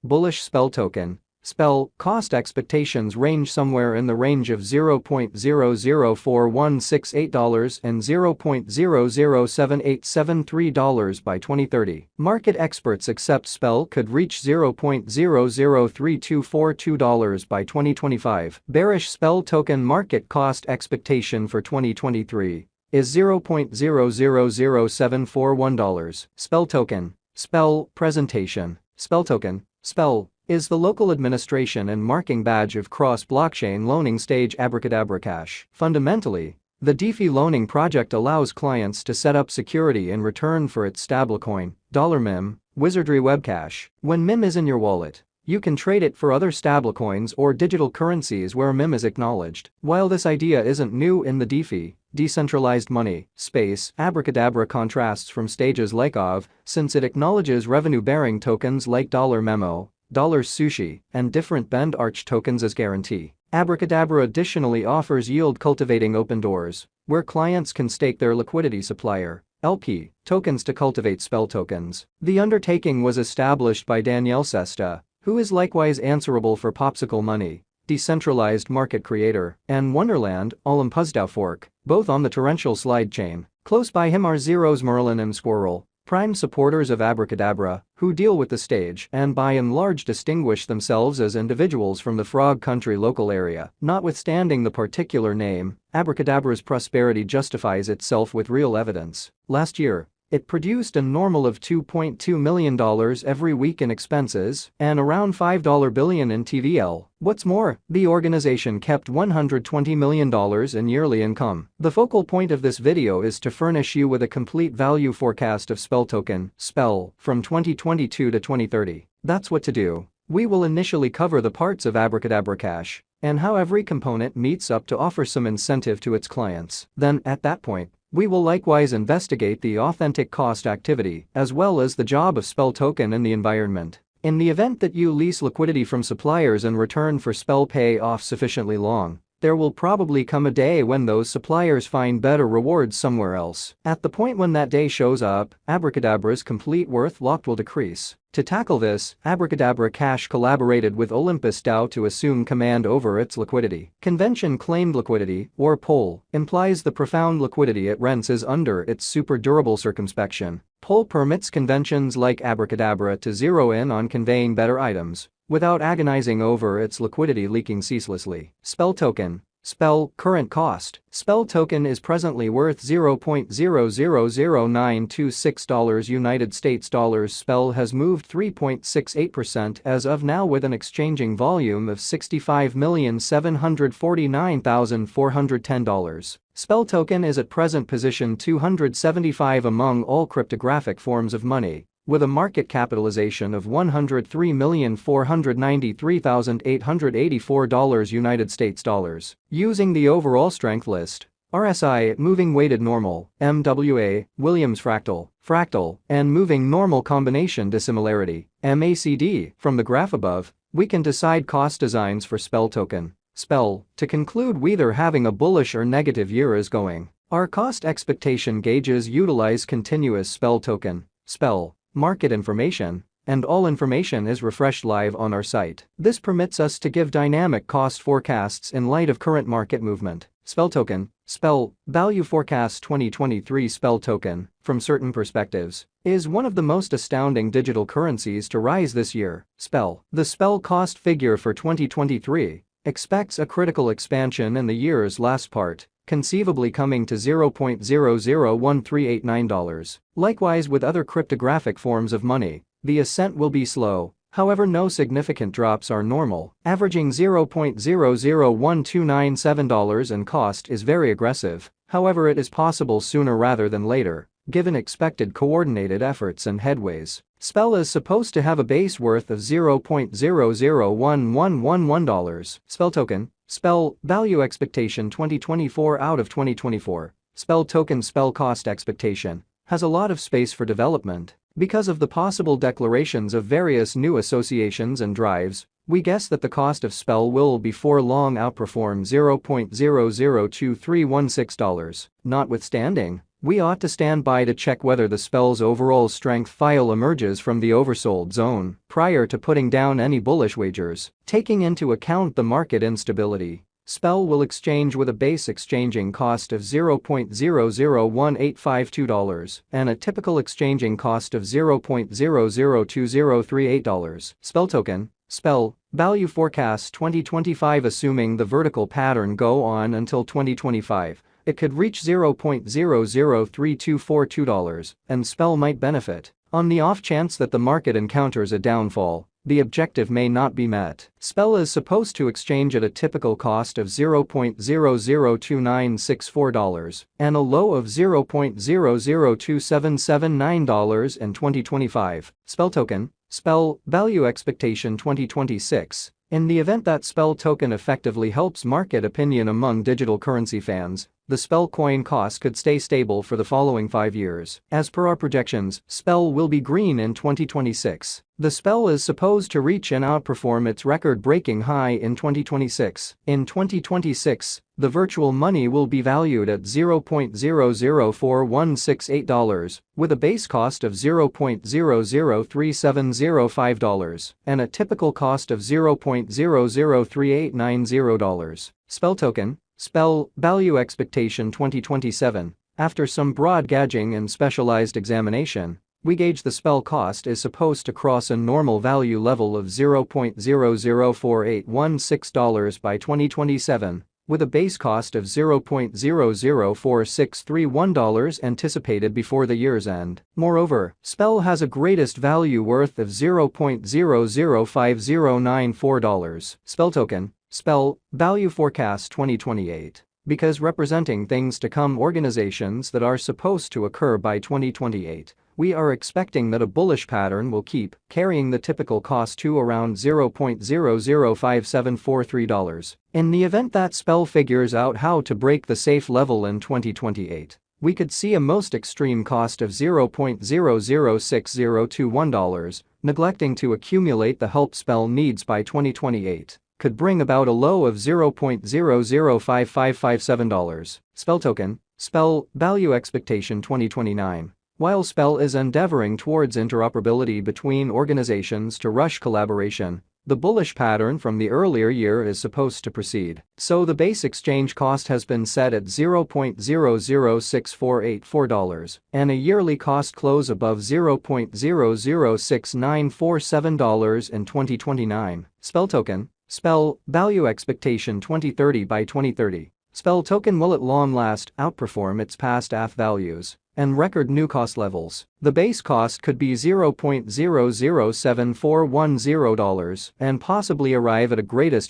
Bullish SPEL token. SPEL cost expectations range somewhere in the range of $0.004168 and $0.007873 by 2030. Market experts accept SPEL could reach $0.003242 by 2025. Bearish SPEL token market cost expectation for 2023 is $0.000741. SPEL token. SPEL presentation. SPEL token. SPEL is the local administration and marking badge of cross-blockchain loaning stage Abracadabra Cash. Fundamentally, the DeFi loaning project allows clients to set up security in return for its stablecoin, $MIM, Wizardry Webcash. When MIM is in your wallet, you can trade it for other stablecoins or digital currencies where MIM is acknowledged. While this idea isn't new in the DeFi, decentralized money, space, Abracadabra contrasts from stages like OV since it acknowledges revenue-bearing tokens like $Memo, $Sushi, and different Bend Arch tokens as guarantee. Abracadabra additionally offers yield-cultivating open doors, where clients can stake their liquidity supplier, LP, tokens to cultivate SPEL tokens. The undertaking was established by Danielle Sesta, who is likewise answerable for Popsicle Money, decentralized market creator, and Wonderland, Olympusdao fork, both on the torrential slide chain. Close by him are Zeros Merlin and Squirrel, prime supporters of Abracadabra, who deal with the stage and by and large distinguish themselves as individuals from the Frog Country local area. Notwithstanding the particular name, Abracadabra's prosperity justifies itself with real evidence. Last year, it produced a normal of $2.2 million every week in expenses and around $5 billion in TVL. What's more, the organization kept $120 million in yearly income. The focal point of this video is to furnish you with a complete value forecast of SPEL token, SPEL, from 2022 to 2030. That's what to do. We will initially cover the parts of Abracadabra Cash and how every component meets up to offer some incentive to its clients. Then, at that point, we will likewise investigate the authentic cost activity as well as the job of SPEL token in the environment. In the event that you lease liquidity from suppliers in return for SPEL pay off sufficiently long, there will probably come a day when those suppliers find better rewards somewhere else. At the point when that day shows up, Abracadabra's complete worth locked will decrease. To tackle this, Abracadabra Cash collaborated with Olympus DAO to assume command over its liquidity. Convention-claimed liquidity, or POL, implies the profound liquidity it rents is under its super durable circumspection. POL permits conventions like Abracadabra to zero in on conveying better items without agonizing over its liquidity leaking ceaselessly. SPEL token. SPEL current cost. SPEL token is presently worth $0.000926 United States dollars. SPEL has moved 3.68% as of now with an exchanging volume of $65,749,410. SPEL token is at present position 275 among all cryptographic forms of money, with a market capitalization of $103,493,884 United States dollars. Using the overall strength list, RSI, moving weighted normal, MWA, Williams fractal, and moving normal combination dissimilarity, MACD, from the graph above, we can decide cost designs for SPEL token. SPEL, to conclude whether having a bullish or negative year is going. Our cost expectation gauges utilize continuous SPEL token, SPEL, market information, and all information is refreshed live on our site. This permits us to give dynamic cost forecasts in light of current market movement. SPEL token, SPEL, value forecast 2023. SPEL token, from certain perspectives, is one of the most astounding digital currencies to rise this year. SPEL, the SPEL cost figure for 2023, expects a critical expansion in the year's last part, conceivably coming to $0.001389. Likewise with other cryptographic forms of money, the ascent will be slow, however no significant drops are normal. Averaging $0.001297 in cost is very aggressive, however it is possible sooner rather than later, given expected coordinated efforts and headways. SPEL is supposed to have a base worth of $0.001111. SPEL token, SPEL, value expectation 2024 out of 2024. SPEL token SPEL cost expectation has a lot of space for development. Because of the possible declarations of various new associations and drives, we guess that the cost of SPEL will before long outperform $0.002316. Notwithstanding, We ought to stand by to check whether the spell's overall strength file emerges from the oversold zone prior to putting down any bullish wagers. Taking into account the market instability, SPEL will exchange with a base exchanging cost of $0.001852 and a typical exchanging cost of $0.002038. SPEL token, SPEL, value forecast 2025. Assuming the vertical pattern go on until 2025, it could reach $0.003242 and SPEL might benefit. On the off chance that the market encounters a downfall, the objective may not be met. SPEL is supposed to exchange at a typical cost of $0.002964 and a low of $0.002779 in 2025. SPEL token, SPEL, value expectation 2026. In the event that SPEL token effectively helps market opinion among digital currency fans, the SPEL coin cost could stay stable for the following 5 years. As per our projections, SPEL will be green in 2026. The SPEL is supposed to reach and outperform its record-breaking high in 2026. In 2026, the virtual money will be valued at $0.004168 with a base cost of $0.003705 and a typical cost of $0.003890. SPEL token, SPEL, value expectation 2027. After some broad gauging and specialized examination, we gauge the SPEL cost is supposed to cross a normal value level of $0.004816 by 2027, with a base cost of $0.004631 anticipated before the year's end. Moreover, SPEL has a greatest value worth of $0.005094. SPEL token, SPEL, value forecast 2028. Because representing things to come organizations that are supposed to occur by 2028, we are expecting that a bullish pattern will keep carrying the typical cost to around $0.005743. In the event that SPEL figures out how to break the safe level in 2028, we could see a most extreme cost of $0.006021, neglecting to accumulate the help SPEL needs by 2028. Could bring about a low of $0.005557. SPEL token, SPEL, value expectation 2029. While SPEL is endeavoring towards interoperability between organizations to rush collaboration, the bullish pattern from the earlier year is supposed to proceed. So the base exchange cost has been set at $0.006484 and a yearly cost close above $0.006947 in 2029. SPEL token, SPEL, value expectation 2030. By 2030, SPEL token will at long last outperform its past AF values and record new cost levels. The base cost could be $0.007410 and possibly arrive at a greatest